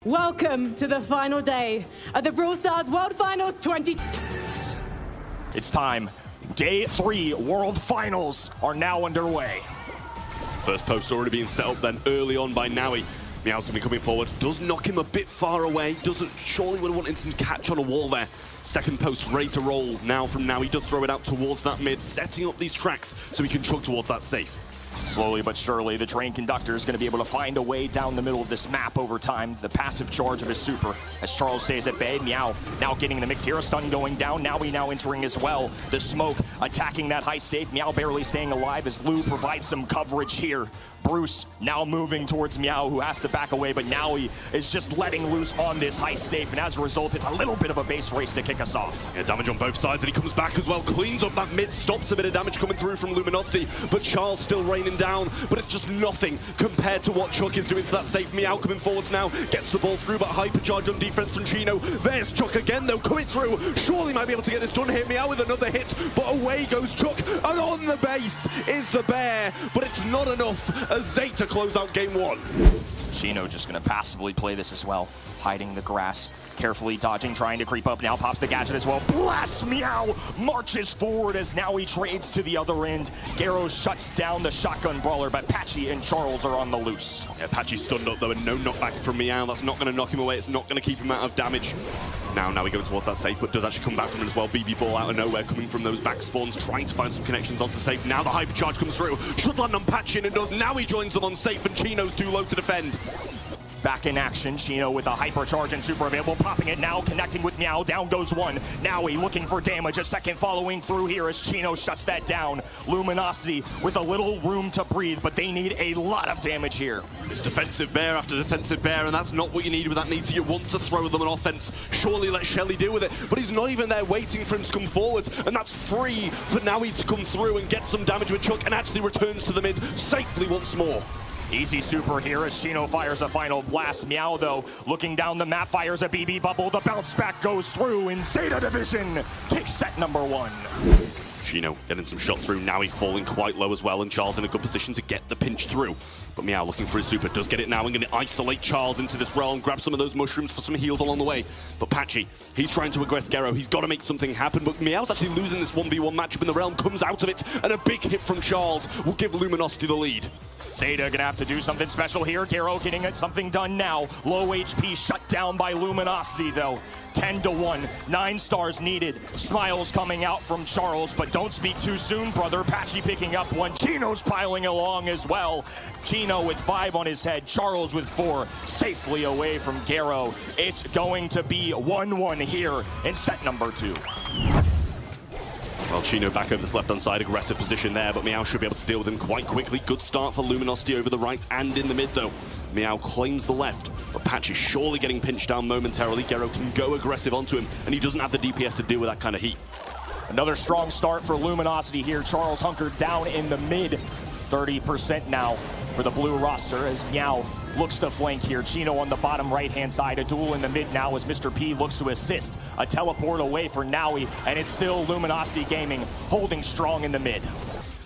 Welcome to the final day of the Brawl Stars World Finals 20. It's time. Day 3 World Finals are now underway. First post already being set up then early on by Naui. Meow's gonna be coming forward. Does knock him a bit far away. Doesn't surely would have wanted him to catch on a wall there. Second post ready to roll now from Naui. Does throw it out towards that mid, setting up these tracks so he can chug towards that safe. Slowly but surely, the train conductor is going to be able to find a way down the middle of this map over time. The passive charge of his super as Charles stays at bay. Meow now getting the mix here. A stun going down. Naui now entering as well. The smoke attacking that high safe. Meow barely staying alive as Lou provides some coverage here. Bruce now moving towards Meow, who has to back away, but Naui is just letting loose on this high safe, and as a result, it's a little bit of a base race to kick us off. Yeah, damage on both sides, and he comes back as well, cleans up that mid, stops a bit of damage coming through from Luminosity, but Charles still raining down, but it's just nothing compared to what Chuck is doing to that safe. Meow coming forwards now, gets the ball through, but hypercharge on defense from Chino. There's Chuck again, though, coming through. Surely might be able to get this done here. Meow with another hit, but away goes Chuck, and on the base is the bear, but it's not enough as Zayt to close out game 1. Chino just going to passively play this as well, hiding the grass, carefully dodging, trying to creep up. Now pops the gadget as well. Blast! Meow marches forward as now he trades to the other end. Garrow shuts down the shotgun brawler, but Patchy and Charles are on the loose. Yeah, Patchy's stunned up though, and no knockback from Meow. That's not going to knock him away. It's not going to keep him out of damage. Now we go towards that safe, but does actually come back from it as well. BB ball out of nowhere, coming from those back spawns, trying to find some connections onto safe. Now the hyper charge comes through. Should land on Patchy, and it does. Now he joins them on safe, and Chino's too low to defend. Back in action, Chino with a hypercharge and super available, popping it now, connecting with Meow, down goes one. Naui looking for damage, a second following through here as Chino shuts that down. Luminosity with a little room to breathe, but they need a lot of damage here. It's defensive bear after defensive bear, and that's not what you need with that need. You want to throw them an offense. Surely let Shelly deal with it, but he's not even there waiting for him to come forward, and that's free for Naui to come through and get some damage with Chuck, and actually returns to the mid safely once more. Easy super here as Chino fires a final blast. Meow, though, looking down the map, fires a BB bubble. The bounce back goes through, and Zeta Division takes set number 1. Chino getting some shots through. Naui falling quite low as well, and Charles in a good position to get the pinch through. But Meow looking for his super, does get it now, and going to isolate Charles into this realm, grab some of those mushrooms for some heals along the way. But Patchy, he's trying to aggress Garrow. He's got to make something happen, but Meow's actually losing this 1v1 matchup, and the realm comes out of it, and a big hit from Charles will give Luminosity the lead. Zeta gonna have to do something special here. Garrow getting something done now. Low HP shut down by Luminosity, though. 10-1, 9 stars needed. Smiles coming out from Charles, but don't speak too soon, brother. Patchy picking up 1. Chino's piling along as well. Chino with 5 on his head. Charles with 4, safely away from Garrow. It's going to be 1-1 here in set number 2. Well, Chino back over this left-hand side, aggressive position there, but Meow should be able to deal with him quite quickly. Good start for Luminosity over the right and in the mid, though. Meow claims the left, but Patch is surely getting pinched down momentarily. Garrow can go aggressive onto him, and he doesn't have the DPS to deal with that kind of heat. Another strong start for Luminosity here. Charles hunkered down in the mid. 30% now for the blue roster as Meow looks to flank here. Chino on the bottom right-hand side. A duel in the mid now as Mr. P looks to assist. A teleport away for Naui, and it's still Luminosity Gaming holding strong in the mid.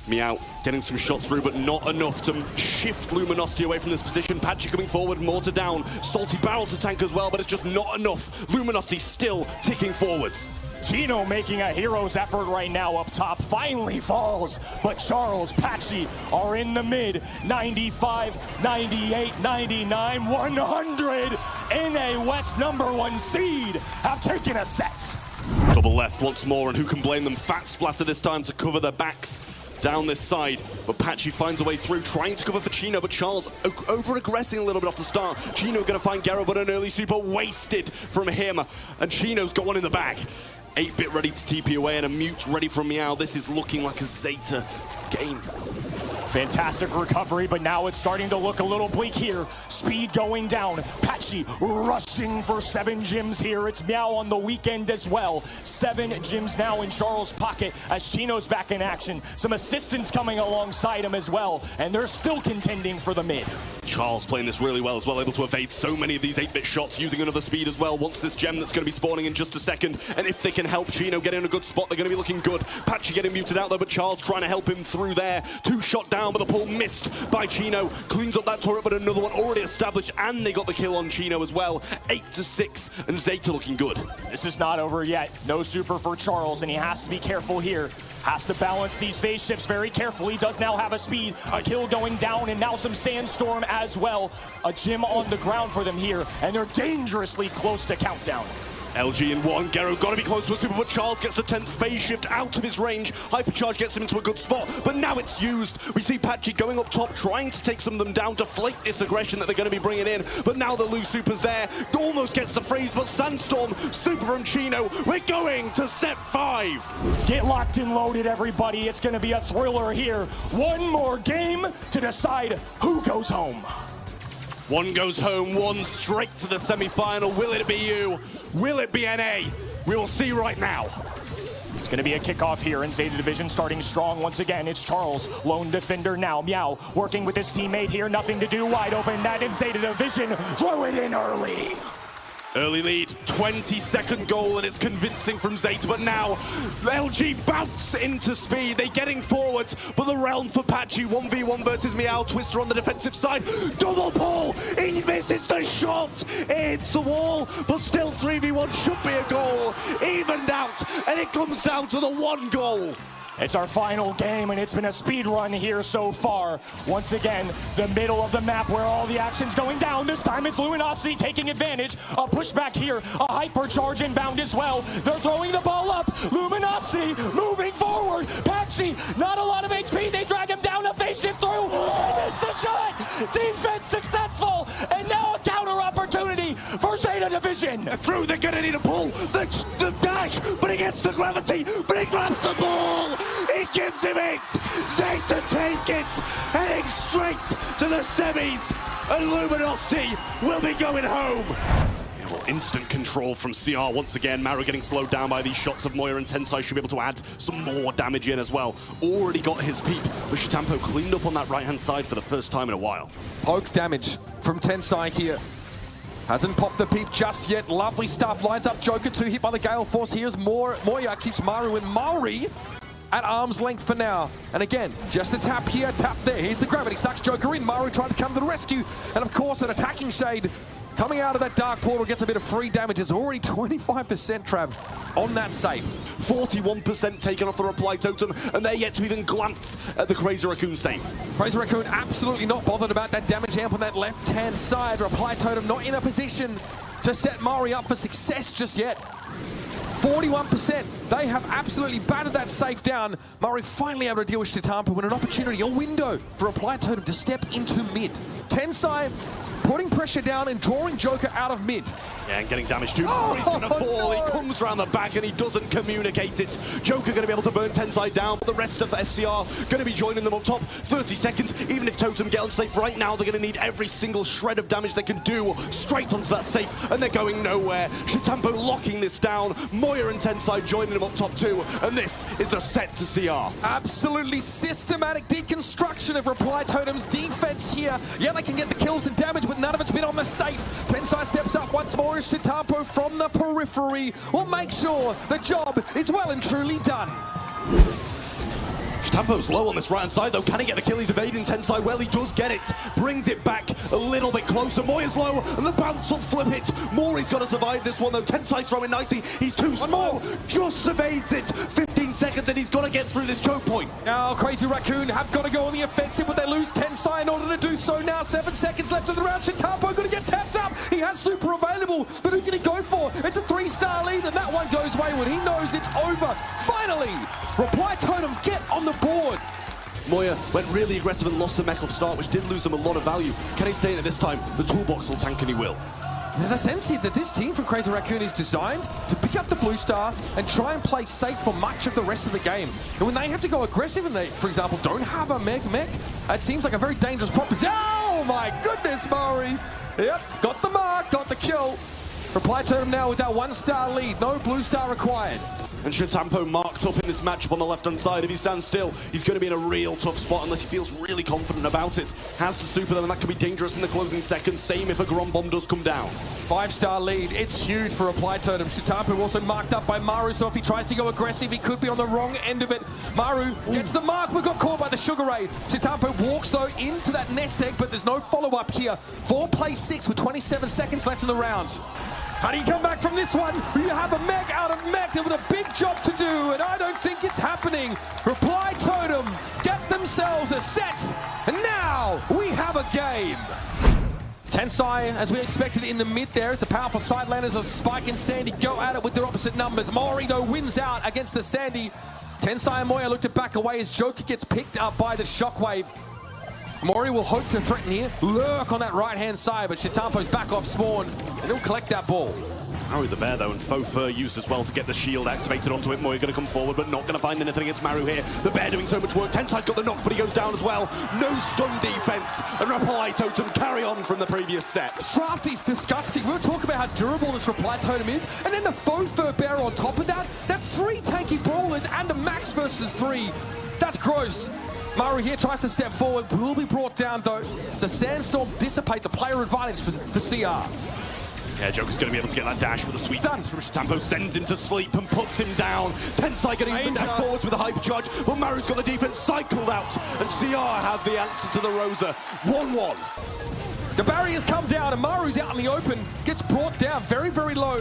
Meow getting some shots through, but not enough to shift Luminosity away from this position. Patchy coming forward, mortar down. Salty barrel to tank as well, but it's just not enough. Luminosity still ticking forwards. Chino making a hero's effort right now up top, finally falls, but Charles, Patchy are in the mid. 95, 98, 99, 100 in a West #1 seed have taken a set. Double left once more, and who can blame them? Fat splatter this time to cover their backs down this side, but Patchy finds a way through, trying to cover for Chino, but Charles over-aggressing a little bit off the start. Chino gonna find Garrow, but an early super wasted from him, and Chino's got one in the bag. 8-bit ready to TP away, and a mute ready from Meow. This is looking like a Zeta game. Fantastic recovery, but now it's starting to look a little bleak here. Speed going down. Patchy rushing for 7 gems here. It's Meow on the weekend as well. 7 gems now in Charles' pocket as Chino's back in action. Some assistance coming alongside him as well, and they're still contending for the mid. Charles playing this really well as well, able to evade so many of these 8-bit shots, using another speed as well. Wants this gem that's going to be spawning in just a second, and if they can help Chino get in a good spot, they're going to be looking good. Patchy getting muted out though, but Charles trying to help him through there. 2 shot down down, but the pull missed by Chino. Cleans up that turret, but another one already established, and they got the kill on Chino as well. 8-6, and Zeta looking good. This is not over yet. No super for Charles, and he has to be careful here. Has to balance these phase shifts very carefully. Does now have a speed, a kill going down, and now some sandstorm as well. A gym on the ground for them here, and they're dangerously close to countdown. LG in one, Gero got to be close to a super, but Charles gets the 10th phase shift out of his range. Hypercharge gets him into a good spot, but now it's used. We see Patchy going up top, trying to take some of them down, deflate this aggression that they're going to be bringing in, but now the loose super's there. Almost gets the freeze, but Sandstorm, super from Chino. We're going to set 5. Get locked and loaded, everybody. It's going to be a thriller here. One more game to decide who goes home. One goes home, one straight to the semi-final. Will it be you? Will it be NA? We will see right now. It's going to be a kickoff here in Zeta Division, starting strong once again. It's Charles, lone defender now. Meow working with his teammate here, nothing to do, wide open. That in Zeta Division, throw it in early. Early lead, 20-second goal, and it's convincing from Zeta, but now LG bounce into speed. They're getting forwards, but the realm for Patchy, 1v1 versus Meow. Twister on the defensive side, double pull, he misses the shot, it's the wall, but still 3v1 should be a goal, evened out, and it comes down to the 1 goal. It's our final game, and it's been a speed run here so far. Once again, the middle of the map where all the action's going down. This time it's Luminosity taking advantage. A pushback here, a hypercharge inbound as well. They're throwing the ball up. Luminosity moving forward. Patchy, not a lot of HP. They drag him down, a phase shift through. He missed the shot. Defense successful, and now a counter opportunity for Zeta Division. Through, they're gonna need a pull. The dash, but he gets the gravity, but he grabs the ball. He gives him it! Zeta take it! Heading straight to the semis! And Luminosity will be going home! Well, instant control from CR once again. Maru getting slowed down by these shots of Moira, and Tensai should be able to add some more damage in as well. Already got his peep, but Shitampo cleaned up on that right-hand side for the first time in a while. Poke damage from Tensai here. Hasn't popped the peep just yet. Lovely stuff. Lines up Joker 2 hit by the Gale Force. Here's Moya keeps Maru in. Maori at arm's length for now. And again, just a tap here, tap there. Here's the gravity, sucks Joker in. Maru trying to come to the rescue. And of course, an attacking Shade coming out of that dark portal gets a bit of free damage. It's already 25% Trav on that safe. 41% taken off the reply totem, and they're yet to even glance at the Crazy Raccoon safe. Crazy Raccoon absolutely not bothered about that damage amp on that left-hand side. Reply totem not in a position to set Mari up for success just yet. 41%. They have absolutely battered that safe down. Murray finally able to deal with Shitampo with an opportunity, a window for Reply Totem to step into mid. Tensai putting pressure down and drawing Joker out of mid. Yeah, and getting damage too. He's gonna fall. No. He comes around the back and he doesn't communicate it. Joker gonna be able to burn Tensai down, but the rest of SCR gonna be joining them up top. 30 seconds. Even if Totem get on safe right now, they're gonna need every single shred of damage they can do straight onto that safe, and they're going nowhere. Shitampo locking this down. Moya and Tensai joining them up top too, and this is the set to CR. Absolutely systematic deconstruction of Reply Totem's defense here. Yeah, they can get the kills and damage, but none of it's been on the safe. Tensai steps up once more as Shitampo from the periphery will make sure the job is well and truly done. Shitampo's low on this right-hand side, though. Can he get the kill? He's evading Tensai. Well, he does get it. Brings it back a little bit closer. Moya's low, and the bounce will flip it. Mori's got to survive this one, though. Tensai throwing nicely. He's too small. Just evades it. 15 seconds, and he's got to get through this choke point. Now, Crazy Raccoon have got to go on the offensive, but they lose Tensai in order to do so. Now, 7 seconds left of the round. Shitampo going to get tapped up. He has super available, but who can he go for? It's a 3-star lead, and that one goes wayward. He knows it's over. Finally, Reply Totem get on the board. Moya went really aggressive and lost the mech off start, which did lose him a lot of value. Can he stay in it this time? The toolbox will tank, and he will. There's a sense here that this team from Crazy Raccoon is designed to pick up the blue star and try and play safe for much of the rest of the game. And when they have to go aggressive and they, for example, don't have a mech, it seems like a very dangerous proposition. Oh my goodness, Mari. Yep, got the mark, got the kill. Reply Totem now with that 1-star lead. No blue star required. And Chitampo marked up in this matchup on the left-hand side. If he stands still, he's going to be in a real tough spot unless he feels really confident about it. Has the super, then that could be dangerous in the closing seconds. Same if a Grom Bomb does come down. 5-star lead. It's huge for Reply Totem. Chitampo also marked up by Maru, so if he tries to go aggressive, he could be on the wrong end of it. Maru gets the mark, but got caught by the Sugar Ray. Chitampo walks, though, into that nest egg, but there's no follow-up here. 4 plays 6 with 27 seconds left in the round. How do you come back from this one? You have a mech out of mech with a big job to do, and I don't think it's happening. Reply Totem get themselves a set, and now we have a game. Tensai, as we expected in the mid there, as the powerful side laners of Spike and Sandy go at it with their opposite numbers. Mori, though, wins out against the Sandy. Tensai and Moya look to back away as Joker gets picked up by the Shockwave. Mori will hope to threaten here, lurk on that right-hand side, but Chitampo's back off spawn, and he'll collect that ball. Maru the Bear, though, and Faux Fur used as well to get the shield activated onto it. Moya going to come forward, but not going to find anything against Maru here. The Bear doing so much work. Tensai's got the knock, but he goes down as well. No stun defense, and Reply Totem carry on from the previous set. Crafty's disgusting. We'll talk about how durable this Reply Totem is, and then the Faux Fur Bear on top of that. That's 3 tanky brawlers and a max versus 3. That's gross. Maru here tries to step forward, will be brought down though. The Sandstorm dissipates a player advantage for CR. Yeah, Joker's going to be able to get that dash with a sweet dance from Chitampo, sends him to sleep and puts him down. Tensai getting the dash forwards with a hypercharge, but Maru's got the defense cycled out, and CR have the answer to the Rosa. 1-1. The barrier's come down, and Maru's out in the open, gets brought down very, very low.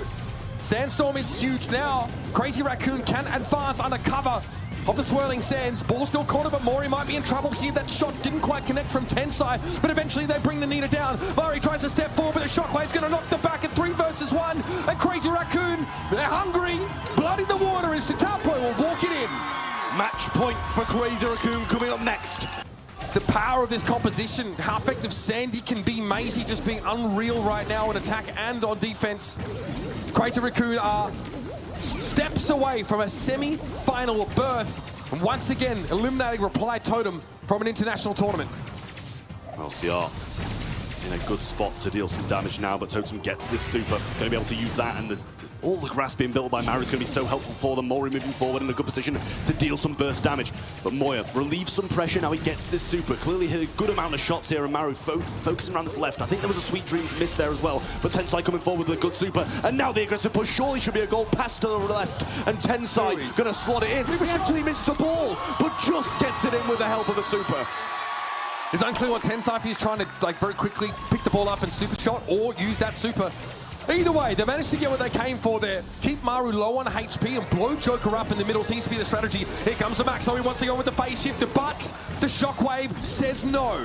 Sandstorm is huge now. Crazy Raccoon can advance under cover of the swirling sands. Ball still cornered, but Mori might be in trouble here. That shot didn't quite connect from Tensai, but eventually they bring the Nita down. Mori tries to step forward, but the Shockwave's going to knock the back at 3 versus 1. And Crazy Raccoon, they're hungry. Blood in the water, and Chitampo will walk it in. Match point for Crazy Raccoon coming up next. The power of this composition, how effective Sandy can be. Maisie just being unreal right now on attack and on defense. Crazy Raccoon are steps away from a semi-final berth, and once again eliminating Reply Totem from an international tournament. Well, CR in a good spot to deal some damage now, but Totem gets this super. Going to be able to use that, and all the grass being built by Maru is going to be so helpful for them. Mori moving forward in a good position to deal some burst damage. But Moya relieves some pressure now he gets this super. Clearly hit a good amount of shots here, and Maru focusing around this left. I think there was a Sweet Dreams miss there as well, but Tensai coming forward with a good super. And now the aggressive push surely should be a goal pass to the left, and Tensai going to slot it in. He actually missed the ball, but just gets it in with the help of a super. It's unclear what Tensai, if he's trying to very quickly pick the ball up and super shot or use that super. Either way, they managed to get what they came for there. Keep Maru low on HP and blow Joker up in the middle seems to be the strategy. Here comes the Max, so he wants to go with the phase shifter, but the Shockwave says no.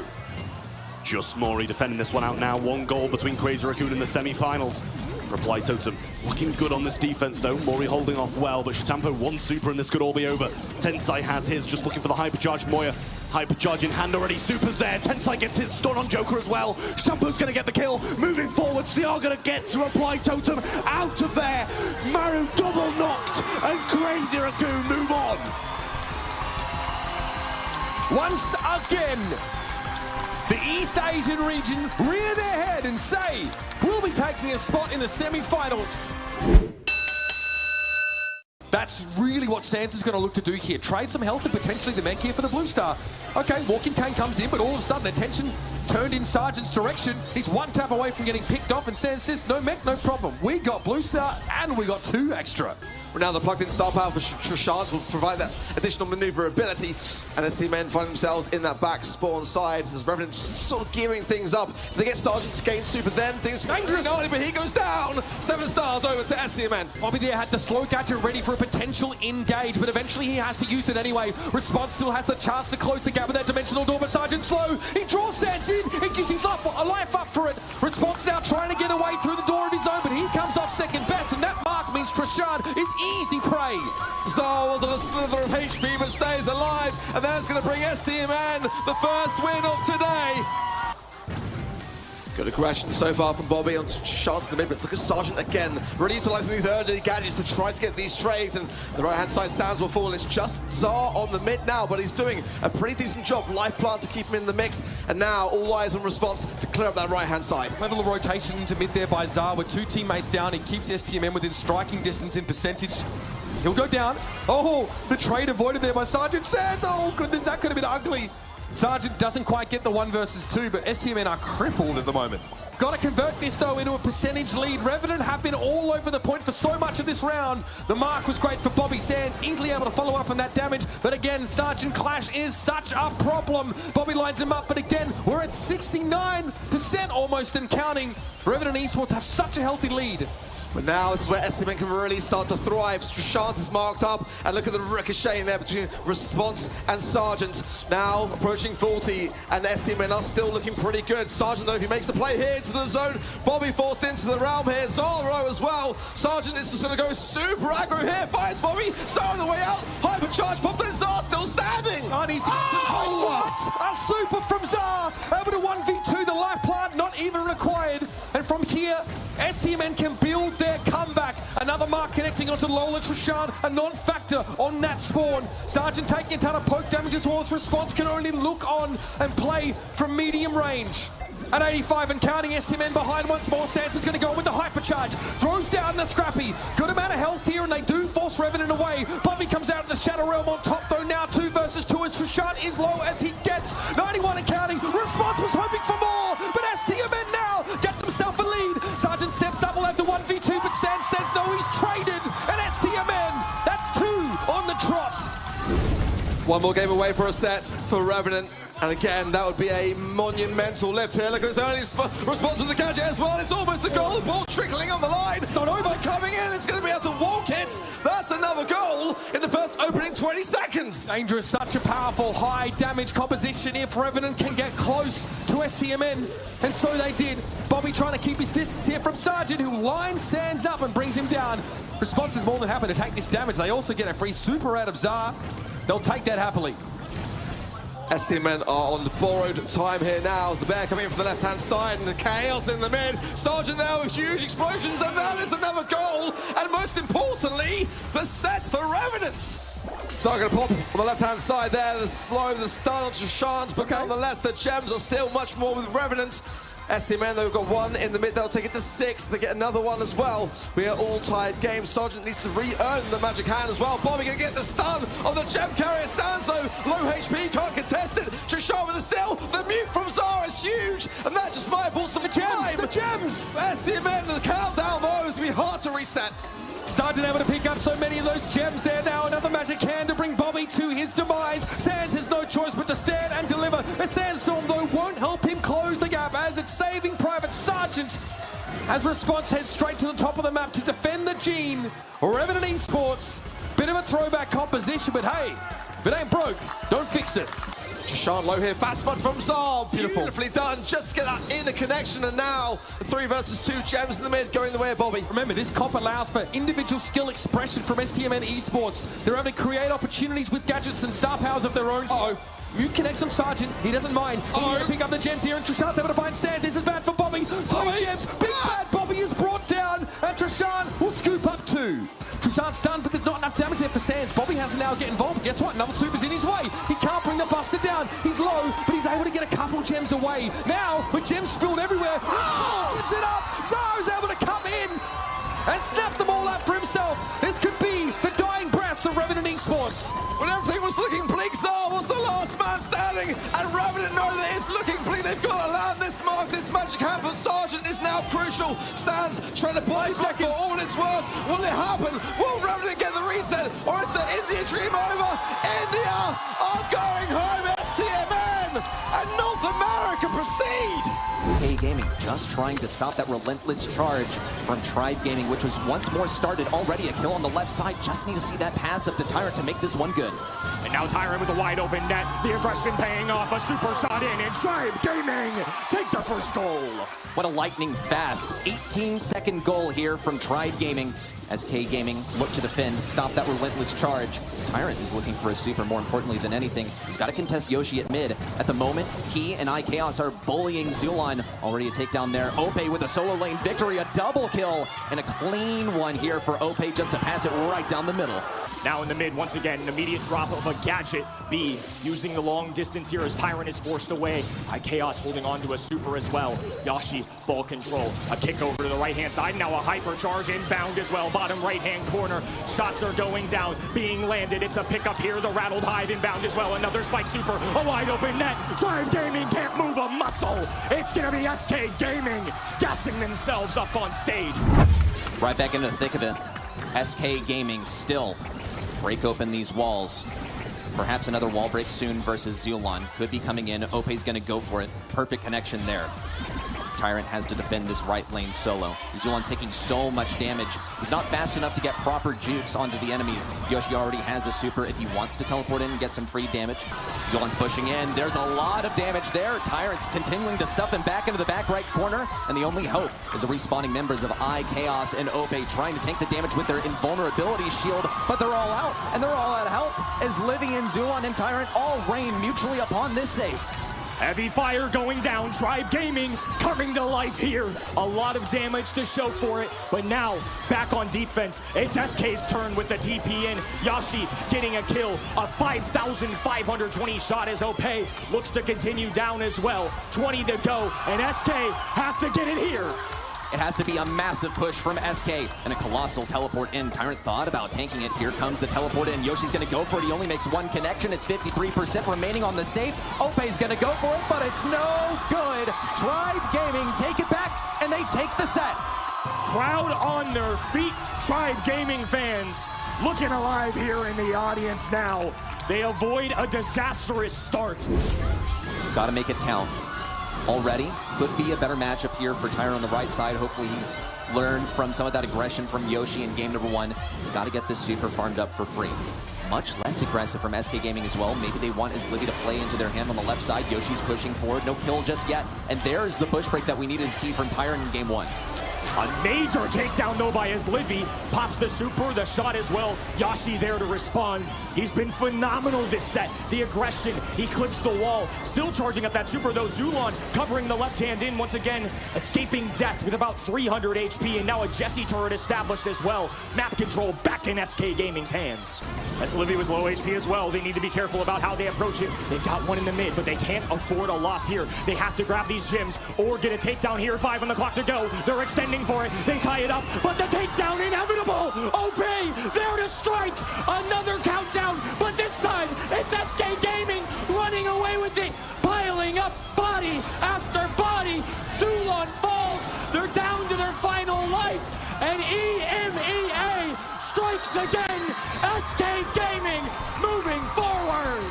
Just Mori defending this one out now. 1 goal between Crazy Raccoon in the semi-finals. Reply Totem looking good on this defense though. Mori holding off well, but Chitampo 1 super and this could all be over. Tensai has his, just looking for the hypercharge. Moya, hypercharge in hand already, super's there. Tensai gets his stun on Joker as well. Chitampo's going to get the kill, moving forward. CR going to get to Reply Totem out of there. Maru double knocked, and Crazy Raccoon move on. Once again, the East Asian region rear their head and say, we'll be taking a spot in the semi-finals. That's really what Sansa's going to look to do here. Trade some health and potentially the mech here for the Blue Star. Okay, Walking Cane comes in, but all of a sudden attention turned in Sergeant's direction. He's 1 tap away from getting picked off, and Sans says, no mech, no problem. We got Blue Star and we got 2 extra. Now the plugged-in star power for Trashard will provide that additional maneuverability, and as the men find themselves in that back spawn side, as Revenant sort of gearing things up. If they get Sergeant to gain super, then things are dangerous. But he goes down. 7 stars over to SCMN. Bobby there had the slow gadget ready for a potential engage, but eventually he has to use it anyway. Response still has the chance to close the gap with that dimensional door, but Sergeant slow. He draws Sans in. He gives his life up for it. Response now trying to get away through the door of his own, but he comes off second best, and that mark means Trashard is easy prey. Zar was on a slither of HP but stays alive, and that's going to bring STMN the first win of today. Good aggression so far from Bobby on Shards in the mid, but look at Sergeant again, really utilising these early gadgets to try to get these trades, and the right-hand side sounds will fall. It's just Zar on the mid now, but he's doing a pretty decent job. Life plant to keep him in the mix, and now all eyes on Response to clear up that right-hand side. Level of rotation into mid there by Zar with 2 teammates down. He keeps STMN within striking distance in percentage. He'll go down. Oh, the trade avoided there by Sergeant Sands. Oh, goodness, that could have been ugly. Sergeant doesn't quite get the 1 versus 2, but STMN are crippled at the moment. Got to convert this, though, into a percentage lead. Revenant have been all over the point for so much of this round. The mark was great for Bobby Sands, easily able to follow up on that damage. But again, Sergeant Clash is such a problem. Bobby lines him up, but again, we're at 69% almost and counting. Revenant Esports have such a healthy lead. But now this is where STMN can really start to thrive. Trishant is marked up, and look at the ricochet in there between Response and Sergeant. Now approaching 40, and STMN are still looking pretty good. Sergeant, though, if he makes a play here into the zone, Bobby forced into the realm here. Zoro as well. Sergeant is just going to go super aggro here. Finds Bobby. Zara on the way out. Hypercharge popped in. Zara still standing. And he's what? A super from Zara. Over to 1v2. The life plant not even required. And from here, STMN can build their comeback. Another mark connecting onto Lola Trishant, a non-factor on that spawn. Sergeant taking a ton of poke damage as well as Response can only look on and play from medium range. At 85 and counting, STMN behind once more. Sands is going to go with the hypercharge. Throws down the Scrappy. Good amount of health here, and they do force Revenant away. Bobby comes out of the Shadow Realm on top, though. Now 2 versus 2 as Trishant is low as he gets 91 and counting. Response was hoping for more, but STMN now get themselves a lead. Sergeant steps up, will have to 1v2, but Sands says no, he's traded. And STMN, that's 2 on the trot. One more game away for a set for Revenant. And again, that would be a monumental lift here. Look at this early response with the gadget as well. It's almost a goal. The ball trickling on the line. It's not over. Coming in. It's going to be able to walk it. That's another goal in the first opening 20 seconds. Dangerous, such a powerful high damage composition if Revenant can get close to STMN. And so they did. Bobby trying to keep his distance here from Sergeant, who lines Sands up and brings him down. Response is more than happy to take this damage. They also get a free super out of Zar. They'll take that happily. STMN are on borrowed time here now. The bear coming in from the left-hand side and the chaos in the mid. Sergeant there with huge explosions, and that is another goal. And most importantly, the set for Revenant. So I'm going to pop on the left-hand side there. The slow, the stun on Trishant, but nonetheless, the gems are still much more with Revenant. STMN, they've got 1 in the mid, they'll take it to 6, they get another 1 as well. We are all tied game. Sergeant needs to re-earn the magic hand as well. Bobby gonna get the stun on the gem carrier. Sands though, low HP, can't contest it. Trishant with the steal, the mute from Zara is huge, and that just might have bought some time. The gems! STMN, the countdown though, is going to be hard to reset. Sergeant able to pick up so many of those gems there now. Another magic hand to bring Bobby to his demise. Sands has no choice but to stand and deliver. A sandstorm, though, won't help him close the gap as it's saving Private Sergeant. As Response heads straight to the top of the map to defend the Gene. Revenant Esports, bit of a throwback composition, but hey, if it ain't broke, don't fix it. Trishant low here, fast spots from Zar. Beautifully done, just to get that inner connection, and now the 3 versus 2 gems in the mid going the way of Bobby. Remember, this comp allows for individual skill expression from STMN Esports. They're able to create opportunities with gadgets and star powers of their own. Mute connects on Sergeant, he doesn't mind. He's going to pick up the gems here, and Trishant's able to find Sands. This is bad for Bobby. 3 gems, big bad Bobby is brought down, and Trishant will scoop up 2. Trishant's done, but there's not enough damage there for Sands. Bobby has to now get involved. Guess what? Another super's in his way. He can't bring the Buster down. He's low, but he's able to get a couple gems away. Now, with gems spilled everywhere, gives it up. Zara's able to come in and snap them all up for himself. This could be the dying breaths of Revenant Esports. When everything was looking bleak, Zara was the last man standing, and Revenant know that it's looking bleak. They've got to land this mark. This magic hand for Sergeant is now crucial. Sands trying to buy back for all it's worth. Will it happen? Will Revenant get the reset, or is the India dream over? India are going home. STMN and North America proceed. K Gaming just trying to stop that relentless charge from Tribe Gaming, which was once more started. Already a kill on the left side. Just need to see that pass up to Tyrant to make this one good. And now Tyrant with a wide open net. The aggression paying off. A super shot in, and Tribe Gaming take the first goal. What a lightning fast 18-second goal here from Tribe Gaming as K Gaming look to defend, stop that relentless charge. Tyrant is looking for a super more importantly than anything. He's got to contest Yoshi at mid. At the moment, he and iChaos are bullying Zulon. Already a takedown down there. Ope with a solo lane victory, a double kill, and a clean one here for Ope just to pass it right down the middle. Now in the mid, once again, an immediate drop of a gadget. B using the long distance here as Tyrant is forced away. Chaos holding on to a super as well. Yashi, ball control. A kick over to the right-hand side. Now a hypercharge inbound as well. Bottom right-hand corner. Shots are going down, being landed. It's a pickup here. The Rattled Hive inbound as well. Another spike super. A wide open net. Tribe Gaming can't move a muscle. It's going to be SK Gaming gassing themselves up on stage. Right back into the thick of it. SK Gaming still break open these walls. Perhaps another wall break soon versus Zulon. Could be coming in. Ope's going to go for it. Perfect connection there. Tyrant has to defend this right lane solo. Zulon's taking so much damage. He's not fast enough to get proper jukes onto the enemies. Yoshi already has a super if he wants to teleport in and get some free damage. Zulon's pushing in. There's a lot of damage there. Tyrant's continuing to stuff him back into the back right corner. And the only hope is the respawning members of Chaos and Ope trying to take the damage with their invulnerability shield. But they're all out, and they're all out of health as Livy and Zulon and Tyrant all reign mutually upon this save. Heavy fire going down. Tribe Gaming coming to life here. A lot of damage to show for it, but now back on defense. It's SK's turn with the TP in. Yashi getting a kill. A 5,520 shot as Ope looks to continue down as well. 20 to go, and SK have to get it here. It has to be a massive push from SK and a colossal teleport in. Tyrant thought about tanking it. Here comes the teleport in. Yoshi's going to go for it. He only makes one connection. It's 53% remaining on the safe. Ope's going to go for it, but it's no good. Tribe Gaming take it back, and they take the set. Crowd on their feet. Tribe Gaming fans looking alive here in the audience now. They avoid a disastrous start. Got to make it count. Already could be a better matchup here for Tyrant on the right side. Hopefully he's learned from some of that aggression from Yoshi in game number 1. He's got to get this super farmed up for free. Much less aggressive from SK Gaming as well. Maybe they want Livy to play into their hand on the left side. Yoshi's pushing forward. No kill just yet. And there's the bush break that we needed to see from Tyrant in game 1. A major takedown though by Livy. Pops the super, the shot as well. Yashi there to respond. He's been phenomenal this set. The aggression, he clips the wall. Still charging up that super though. Zulon covering the left hand in once again. Escaping death with about 300 HP. And now a Jesse turret established as well. Map control back in SK Gaming's hands. As Livy with low HP as well. They need to be careful about how they approach it. They've got one in the mid, but they can't afford a loss here. They have to grab these gems or get a takedown here. 5 on the clock to go. They're extending for it. They tie it up, but the takedown inevitable. Ope there to strike. Another countdown, but this time it's SK Gaming running away with it, piling up body after body. Zulon falls. They're down to their final life, and EMEA strikes again. SK Gaming moving forward.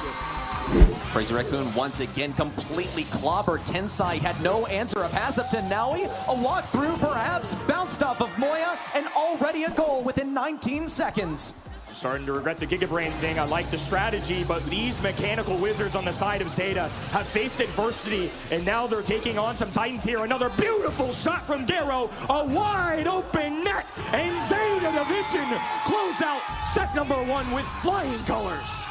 Crazy Raccoon once again completely clobbered. Tensai had no answer. A pass up to Naui. A walk through perhaps. Bounced off of Moya. And already a goal within 19 seconds. I'm starting to regret the Gigabrain thing. I like the strategy, but these mechanical wizards on the side of Zeta have faced adversity, and now they're taking on some Titans here. Another beautiful shot from Garo. A wide open net, and Zeta Division close out set number 1 with flying colors.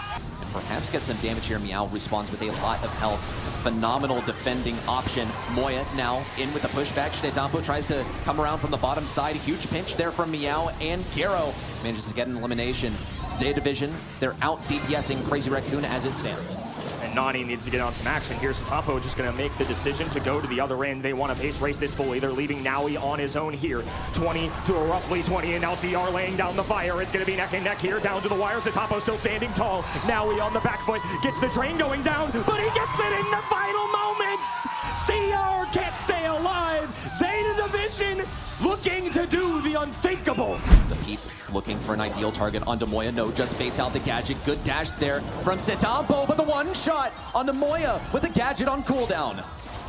Perhaps get some damage here. Meow responds with a lot of health. Phenomenal defending option. Moya now in with the pushback. Shidampo tries to come around from the bottom side. Huge pinch there from Meow, and Garo manages to get an elimination. Zeta Division, they're out DPSing Crazy Raccoon as it stands. And Nani needs to get on some action. Here's Tampo just going to make the decision to go to the other end. They want to pace race this fully. They're leaving Naui on his own here. 20 to a roughly 20, and now CR laying down the fire. It's going to be neck and neck here, down to the wires. Tampo still standing tall. Naui on the back foot, gets the train going down, but he gets it in the final moments. CR can't stay alive. Zeta Division looking to do the unthinkable. The Peep looking for an ideal target onto Moya. No, just baits out the gadget. Good dash there from Stetampo, but the one shot onto Moya with the gadget on cooldown.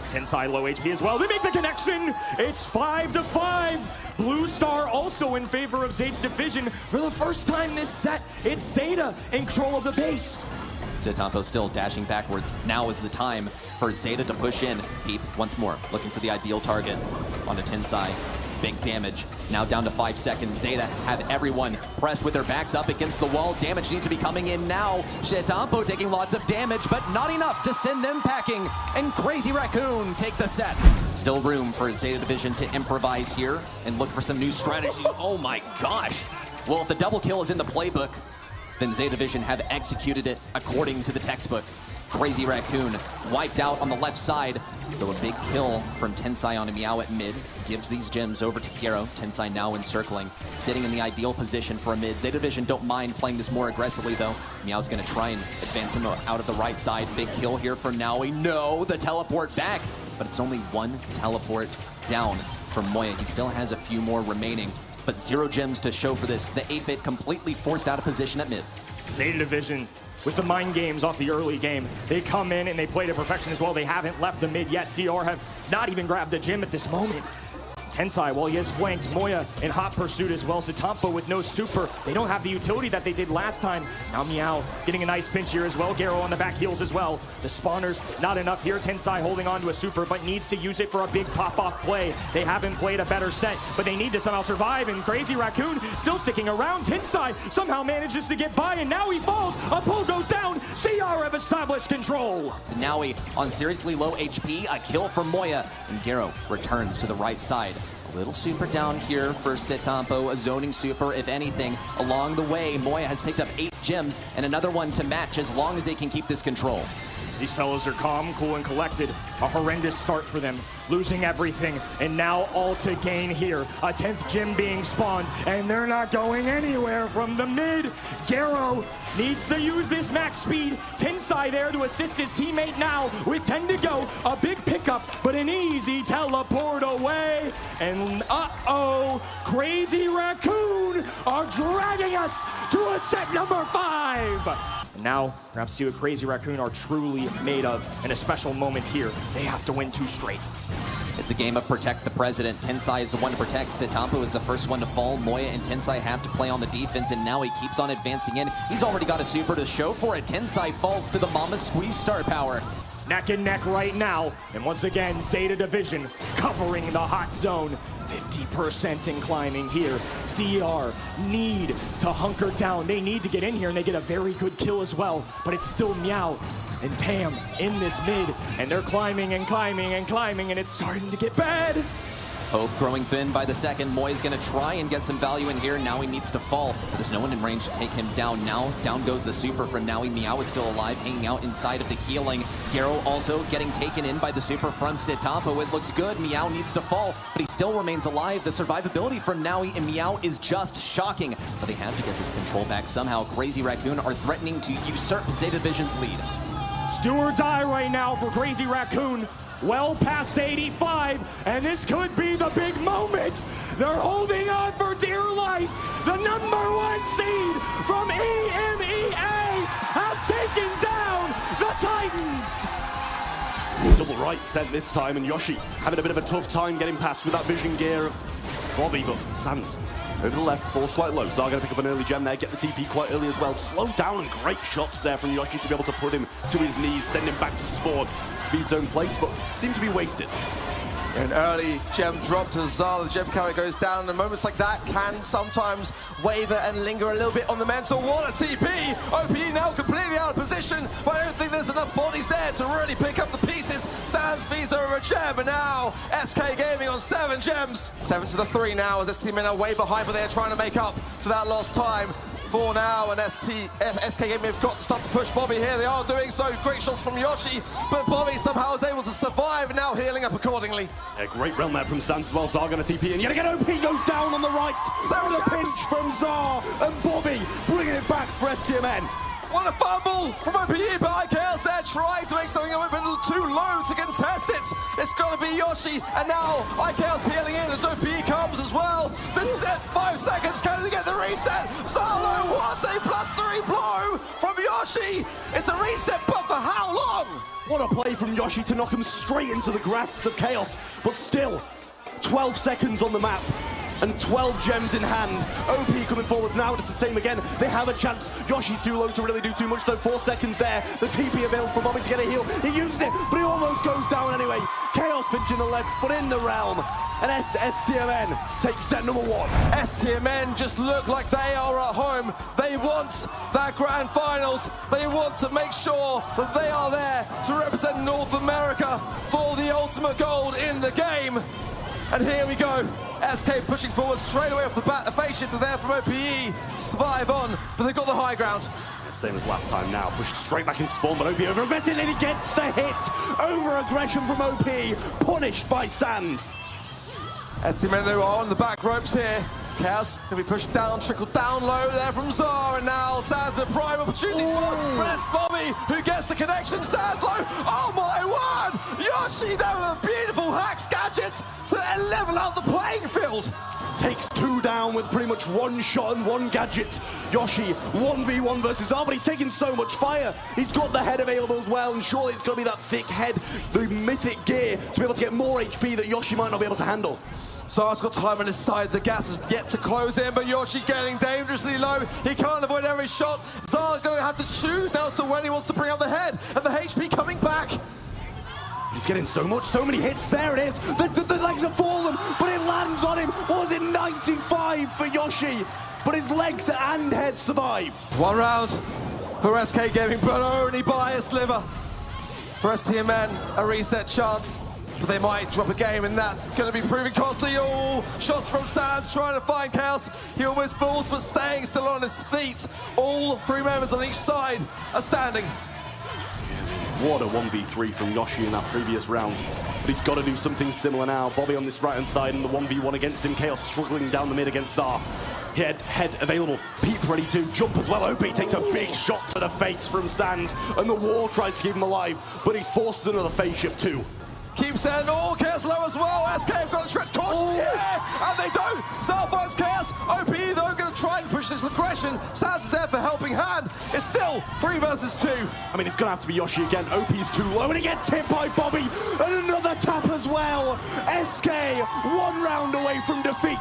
Tensai low HP as well. They make the connection. It's 5-5. Blue Star also in favor of Zeta Division for the first time this set. It's Zeta in control of the base. Stetampo still dashing backwards. Now is the time for Zeta to push in. Peep once more looking for the ideal target onto Tensai. big damage. Now down to 5 seconds. Zeta have everyone pressed with their backs up against the wall. Damage needs to be coming in now. Shetampo taking lots of damage, but not enough to send them packing. And Crazy Raccoon take the set. Still room for Zeta Division to improvise here and look for some new strategies. Oh my gosh. Well, if the double kill is in the playbook, then Zeta Division have executed it according to the textbook. Crazy Raccoon wiped out on the left side, though a big kill from Tensai on a Meow at mid gives these gems over to Gero. Tensai now encircling, sitting in the ideal position for a mid. Zeta Division don't mind playing this more aggressively though. Meow's gonna try and advance him out of the right side. Big kill here from Naui. No, the teleport back, but it's only one teleport down from Moya. He still has a few more remaining, but 0 gems to show for this. The 8-bit completely forced out of position at mid. Zeta Division with the mind games off the early game. They come in and they play to perfection as well. They haven't left the mid yet. CR have not even grabbed a gem at this moment. Tensai, well, he has flanked Moya in hot pursuit as well. Zatampo with no super. They don't have the utility that they did last time. Now Meow getting a nice pinch here as well. Gero on the back heels as well. The spawners, not enough here. Tensai holding on to a super, but needs to use it for a big pop-off play. They haven't played a better set, but they need to somehow survive, and Crazy Raccoon still sticking around. Tensai somehow manages to get by, and now he falls. A pull goes down. CR have established control. Naui on seriously low HP. A kill from Moya, and Gero returns to the right side. A little super down here for Stetampo, a zoning super, if anything. Along the way, Moya has picked up 8 gems and another one to match as long as they can keep this control. These fellows are calm, cool, and collected. A horrendous start for them, losing everything, and now all to gain here. A 10th gem being spawned, and they're not going anywhere from the mid. Gero needs to use this max speed. Tensai there to assist his teammate now with 10 to go. A big pickup, but an easy teleport away. And uh-oh, Crazy Raccoon are dragging us to a set number 5. And now, we're going to see what Crazy Raccoon are truly made of in a special moment here. They have to win 2 straight. It's a game of protect the president. Tensai is the one to protect. Stetampo is the first one to fall. Moya and Tensai have to play on the defense, and now he keeps on advancing in. He's already got a super to show for it. Tensai falls to the Mama Squeeze star power. Neck and neck right now. And once again, Zeta Division covering the hot zone. 50% in climbing here. CR need to hunker down. They need to get in here, and they get a very good kill as well. But it's still Meow and Pam in this mid, and they're climbing and climbing and climbing, and it's starting to get bad. Hope growing thin by the second. Moy's gonna try and get some value in here. Now he needs to fall. There's no one in range to take him down now. Down goes the super from Naui. Meow is still alive, hanging out inside of the healing. Gero also getting taken in by the super from Stetampo. It looks good. Meow needs to fall, but he still remains alive. The survivability from Naui and Meow is just shocking, but they have to get this control back somehow. Crazy Raccoon are threatening to usurp Zeta Division's lead. It's do or die right now for Crazy Raccoon. Well past 85, and this could be the big moment. They're holding on for dear life. The #1 seed from EMEA have taken down the Titans. Double right sent this time, and Yoshi having a bit of a tough time getting past with that vision gear of Bobby, but Sans over the left, falls quite low. Zar going to pick up an early gem there, get the TP quite early as well. Slow down, and great shots there from Yoshi to be able to put him to his knees, send him back to spawn. Speed zone place, but seemed to be wasted. An early gem drop to Zar. The gem carry goes down, and moments like that can sometimes waver and linger a little bit on the mental. What a TP! OPE now completely out of position, but I don't think there's enough bodies there to really pick up the pieces. Sans speeds over a gem, and now SK Gaming on 7 gems. 7 to the 3 now, as this team are way behind, but they're trying to make up for that lost time. 4 now, and SK Gaming have got to start to push Bobby here. They are doing so. Great shots from Yoshi, but Bobby somehow is able to survive, and now healing up accordingly. A great realm there from Sans as well. Zar going to TP, and yet again OP goes down on the right. There with a pinch from Zar, and Bobby bringing it back for STMN. What a fumble from OPE, but IKL's there trying to make something a little too low to contest it. It's got to be Yoshi, and now IKL's healing in as OPE comes as well. This is it, 5 seconds, can they get the reset? Zarlo wants a +3 blow from Yoshi. It's a reset, but for how long? What a play from Yoshi to knock him straight into the grasps of Chaos, but still, 12 seconds on the map. And 12 gems in hand. OP coming forwards now, and it's the same again. They have a chance. Yoshi's too low to really do too much, though. 4 seconds there. The TP availed for Bobby to get a heal. He used it, but he almost goes down anyway. Chaos pinching the left, but in the realm. And STMN takes set number 1. STMN just look like they are at home. They want that grand finals. They want to make sure that they are there to represent North America for the ultimate gold in the game. And here we go. SK pushing forward straight away off the bat. A face shift there from OPE. Survive on, but they've got the high ground. Same as last time now. Pushed straight back in spawn, but OP over-aggressive, and he gets the hit. Over-aggression from OP, punished by Sands. STMN though are on the back ropes here. Chaos can be pushed down, trickled down low there from Zar, and now Sands a prime opportunity spot. But it's Bobby who gets the connection. Sands low. Oh my word! Yoshi there with a beautiful hacks gadgets to level out the playing field. Takes 2 down with pretty much 1 shot and 1 gadget. Yoshi 1v1 versus Zar, but he's taking so much fire. He's got the head available as well, and surely it's going to be that thick head, the mythic gear, to be able to get more HP that Yoshi might not be able to handle. Zar's got time on his side. The gas is yet to close in, but Yoshi getting dangerously low. He can't avoid every shot. Zar's going to have to choose now as to when he wants to bring up the head, and the HP coming back. He's getting so many hits. There it is. The legs have fallen, but it lands on him. What was it, 95 for Yoshi? But his legs and head survive. 1 round for SK Gaming, but only by a sliver. For STMN, a reset chance, but they might drop a game, and that's going to be proving costly. Oh, shots from Sands trying to find Chaos. He almost falls, but staying still on his feet. All 3 members on each side are standing. What a 1v3 from Yoshi in that previous round. But he's got to do something similar now. Bobby on this right-hand side and the 1v1 against him. Chaos struggling down the mid against Zar. Head available. Peep ready to jump as well. OP takes a big shot to the face from Sands, and the wall tries to keep him alive, but he forces another phase shift too. Keeps there, no, Chaos low as well. SK have got to tread caution here, and they don't. Zar finds Chaos. OP though going to try and push this aggression. Sands is there for helping hand. It's still 3 versus 2. I mean, it's going to have to be Yoshi again. OP's too low, and he gets hit by Bobby, and another tap as well. SK 1 round away from defeat.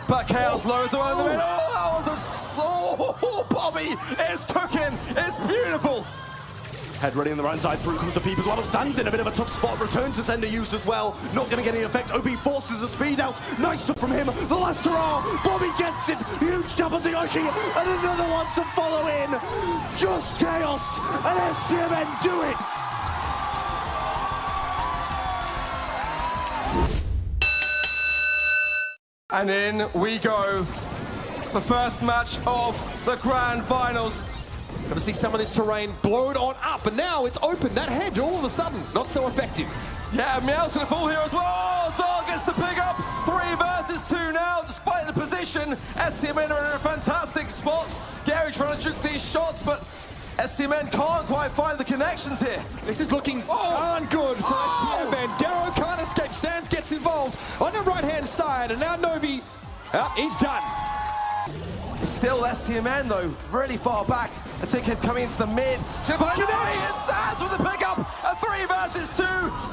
But Chaos low as well in the middle. Oh, that was a soul. Bobby is cooking. It's beautiful. Head ready on the right side, through comes the Peep as well. Sands in a bit of a tough spot, returns to sender used as well. Not going to get any effect. OP forces the speed out. Nice stuff from him. The last hurrah. Bobby gets it. Huge jump on the Yoshi, and another one to follow in. Just Chaos, and STMN do it. And in we go. The first match of the grand finals. Going to see some of this terrain blown on up, and now it's open. That hedge, all of a sudden, not so effective. Yeah, Meow's going to fall here as well. Zar gets the pick up. 3 versus 2 now, despite the position. STMN are in a fantastic spot. Gary trying to juke these shots, but STMN can't quite find the connections here. This is looking darn good for STMN. Darrow can't escape. Sands gets involved on the right-hand side, and now Novi, he's done. It's still STMN though, really far back. A ticket coming into the mid. Sands with the pickup. A 3 versus 2.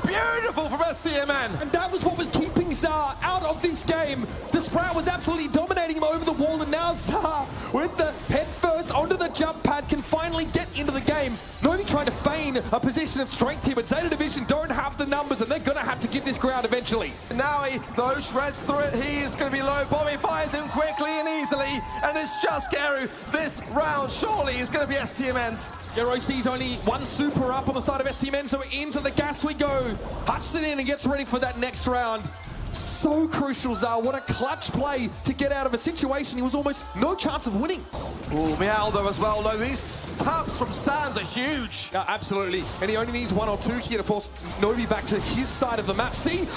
Beautiful from STMN. And that was what was keeping Zar out of this game. The Sprout was absolutely dominating him over the wall, and now Zar, with the head first onto the jump pad, can finally get into the game. Novi trying to feign a position of strength here, but Zeta Division don't have the numbers, and they're going to have to give this ground eventually. Now he, though, shreds through it. He is going to be low. Bobby finds him quickly and easily, and it's just Geru. This round surely is going to be STMN's. Geru sees only 1 super up on the side of STMN, so into the gas we go. Huffs it in and gets ready for that next round. So crucial, Zar. What a clutch play to get out of a situation he was almost no chance of winning. Oh, Meow though as well. No, these taps from Sands are huge. Yeah, absolutely. And he only needs 1 or 2 here to force Novi back to his side of the map. See?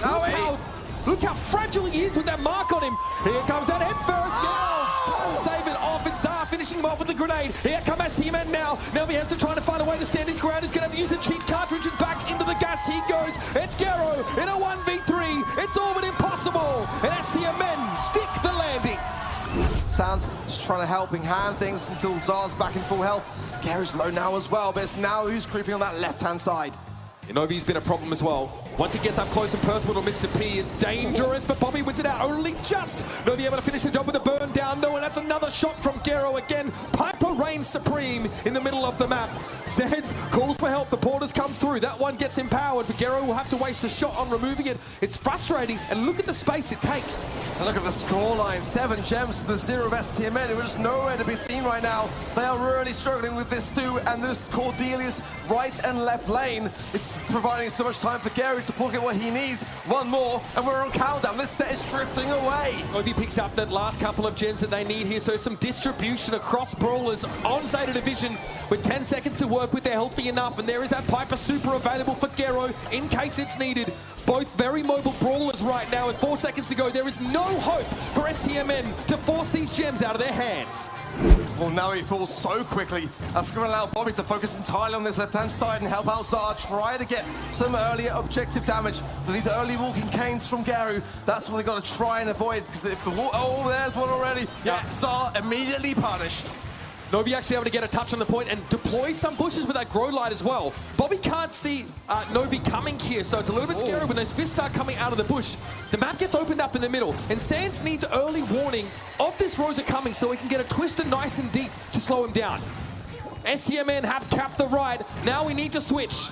Look how fragile he is with that mark on him. Here comes that head first. Now, save it off. It's Zar finishing him off with the grenade. Here comes STMN now. Now he has to try to find a way to stand his ground. He's going to have to use the cheat cartridge and back into the gas he goes. It's Geru in a 1v3. It's all but impossible. And STMN stick the landing. Sands just trying to helping hand things until Zar's back in full health. Geru's low now as well, but it's now who's creeping on that left-hand side. Novi's been a problem as well. Once he gets up close and personal to Mr. P, it's dangerous, but Bobby wins it out. Only just Novi able to finish the job with a burn down, though, and that's another shot from Geru again. Piper reigns supreme in the middle of the map. Sands calls for help. The porters come through. That one gets empowered, but Gero will have to waste a shot on removing it. It's frustrating, and look at the space it takes. And look at the scoreline. 7 gems to the 0 of STMN. It was just nowhere to be seen right now. They are really struggling with this Stu and this Cordelius right and left lane. It's providing so much time for Gero to pocket what he needs. One more, and we're on countdown. This set is drifting away. Obi picks up that last couple of gens that they need here, so some distribution across brawlers on Zeta Division with 10 seconds to work with. They're healthy enough, and there is that Piper Super available for Gero in case it's needed. Both very mobile brawlers right now with 4 seconds to go. There is no hope for STMN to force these gems out of their hands. Well, now he falls so quickly. That's going to allow Bobby to focus entirely on this left-hand side and help out Zara try to get some earlier objective damage. But these early walking canes from Gero, that's what they got to try and avoid. Because if the oh, there's one already. Yeah, Zara immediately punished. Novi actually able to get a touch on the point and deploy some bushes with that grow light as well. Bobby can't see Novi coming here, so it's a little bit scary when those fists start coming out of the bush. The map gets opened up in the middle, and Sands needs early warning of this Rosa coming so he can get a twister nice and deep to slow him down. STMN have capped the ride. Now we need to switch.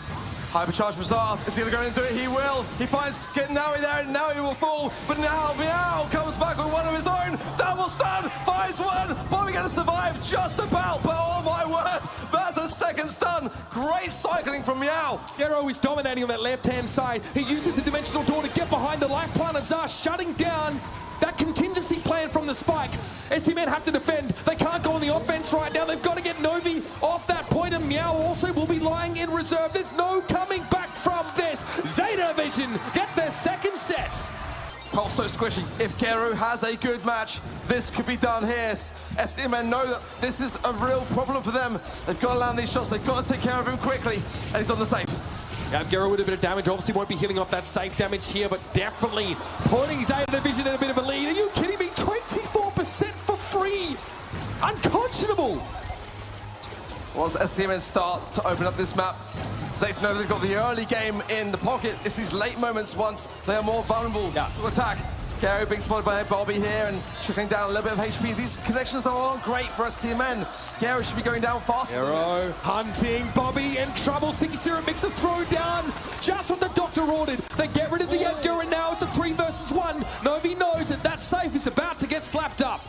Hypercharge for Zara. Is he going to go in and do it? He will. He finds Naui there, and now he will fall. But now Meow comes back with one of his own. Double stun, finds one. Bobby going to survive just about. But oh my word, that's a second stun. Great cycling from Meow. Gero is dominating on that left-hand side. He uses the Dimensional Door to get behind the life plan of Zara, shutting down that contingency plan from the spike. STMN have to defend. They can't go on the offense right now. They've got to get Novi off that point, and Meow also will be lying in reserve. There's no coming back from this. Zeta Division get their second set. Pulse so squishy. If Gero has a good match, this could be done here. STMN know that this is a real problem for them. They've got to land these shots. They've got to take care of him quickly, and he's on the safe. Yeah, Gero with a bit of damage, obviously won't be healing off that safe damage here, but definitely putting Zeta Division in a bit of a lead. Are you kidding me? 24% for free! Unconscionable! Once STMN start to open up this map, Zeta know they've got the early game in the pocket. It's these late moments once they are more vulnerable to attack. Gero being spotted by Bobby here and trickling down a little bit of HP. These connections are great for STMN. Gero should be going down faster. Gero hunting Bobby in trouble. Sticky Syrup makes the throw down. Just what the doctor ordered. They get rid of the Edgar, and now it's a 3 versus 1. Novi knows that that safe is about to get slapped up.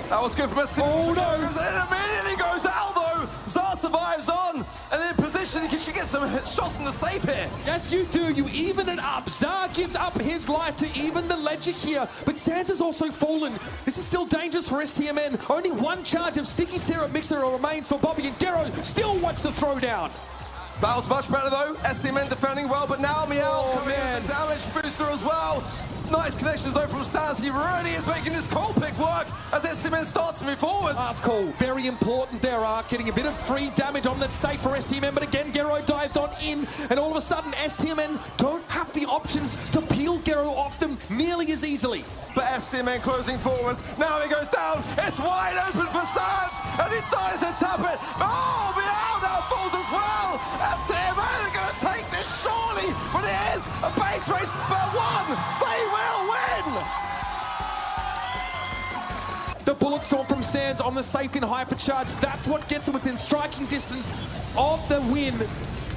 That was good from STMN. Oh no! It immediately goes out though. Zara survives on and in position. She gets some shots in the safe here. Yes, you do. You even it up. Zara gives up his life to even the ledger here, but Sands has also fallen. This is still dangerous for STMN. Only one charge of Sticky Syrup Mixer remains for Bobby, and Gero still wants the throw down. That was much better though. STMN defending well, but now Meow coming in with the damage booster as well. Nice connections though from Sands. He really is making this cold pick work as STMN starts to move forward. Last call, very important there, getting a bit of free damage on the safe for STMN, but again Gero dives on in, and all of a sudden STMN don't have the options to peel Gero off them nearly as easily. But STMN closing forwards. Now he goes down. It's wide open for Sands, and he's starting to tap it. Oh, Meow now falls as well. STMN are going to take this surely, but it is a base race but one. They will win. The bullet storm from Sands on the safe in hypercharge. That's what gets him within striking distance of the win.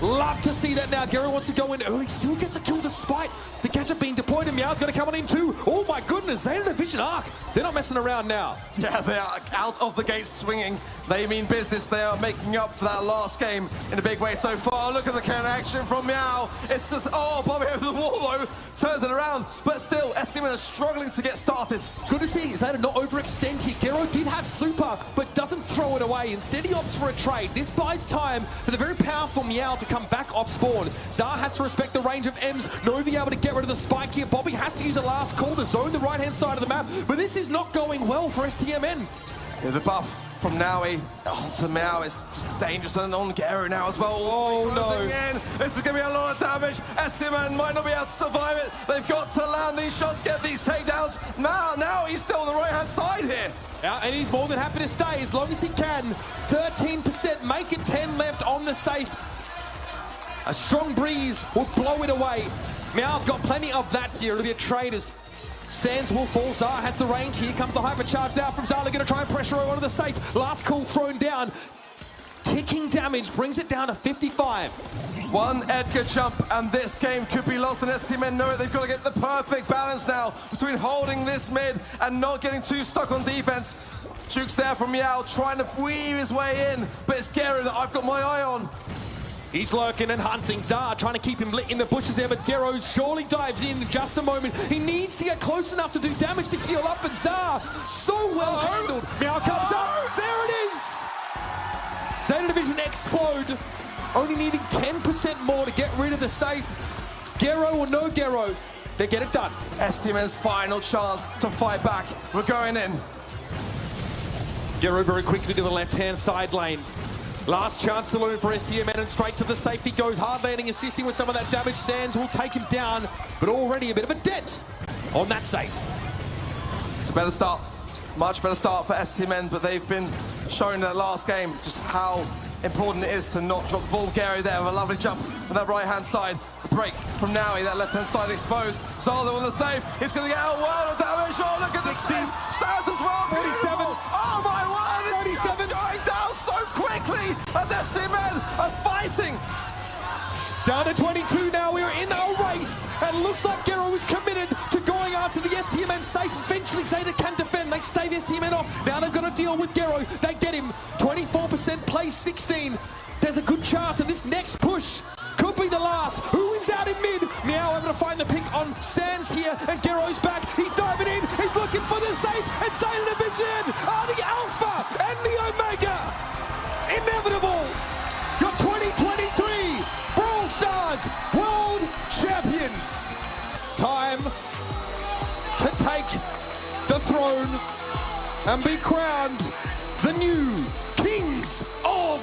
Love to see that now. Gero wants to go in early, still gets a kill despite the catch-up being deployed, and Meow's going to come on in too. Oh my goodness, Zeta Division Arc. They're not messing around now. Yeah, they are out of the gate swinging. They mean business. They are making up for that last game in a big way so far. Look at the counter action from Meow. It's just, oh, Bobby over the wall though. Turns it around, but still, STMN are struggling to get started. It's good to see Zeta not overextend here. Gero did have super, but doesn't throw it away. Instead, he opts for a trade. This buys time for the very powerful Meow to come back off spawn. Zara has to respect the range of M's. Novi able to get rid of the spike here. Bobby has to use a last call to zone the right-hand side of the map, but this is not going well for STMN. Yeah, the buff from Naui onto Meow is just dangerous, and on Gero now as well. Oh no. This is going to be a lot of damage. STMN might not be able to survive it. They've got to land these shots, get these takedowns. Now he's still on the right-hand side here. Yeah, and he's more than happy to stay as long as he can. 13%, make it 10 left on the safe. A strong breeze will blow it away. Meow's got plenty of that here. It'll be a traders. Sands will fall. Zara has the range. Here comes the hypercharge down from Zara. Going to try and pressure her onto the safe. Last call thrown down. ticking damage brings it down to 55. One Edgar jump and this game could be lost, and STMN know it. They've got to get the perfect balance now between holding this mid and not getting too stuck on defense. Juke's there from Meow, trying to weave his way in, but it's Gero that I've got my eye on. He's lurking and hunting. Zar trying to keep him lit in the bushes there, but Gero surely dives in just a moment. He needs to get close enough to do damage to heal up, and Zar so well handled. Meow comes up. There it is. Zeta Division explode. Only needing 10% more to get rid of the safe. Gero or no Gero, they get it done. STMN's final chance to fight back. We're going in. Gero very quickly to the left-hand side lane. Last chance saloon for STMN, and straight to the safety goes. Hard landing, assisting with some of that damage. Sands will take him down, but already a bit of a dent on that safe. It's a better start, much better start for STMN, but they've been shown in that last game just how important it is to not drop the ball. Gary there with a lovely jump on that right-hand side. The break from Nowie, that left-hand side exposed. Zardo on the save. He's going to get a world of damage. Oh, look at 16. Sands as well. 47. Oh, my word. 37. Going down so quickly as STMN are fighting. Down to 22 now. We are in a race, and looks like Gero is committed to going after the STMN safe. Eventually, Zeta can defend. They stave STMN off. Now they've got to deal with Gero. They get him. 24% plays 16. There's a good chance of this next push could be the last. Who wins out in mid? Meow able to find the pick on Sands here, and Gero's back. He's diving in. He's looking for the safe. And Zeta Division are the Alpha and the Omega. Inevitable. Your 2023 Brawl Stars World Champions. Time to take the throne and be crowned the new Kings of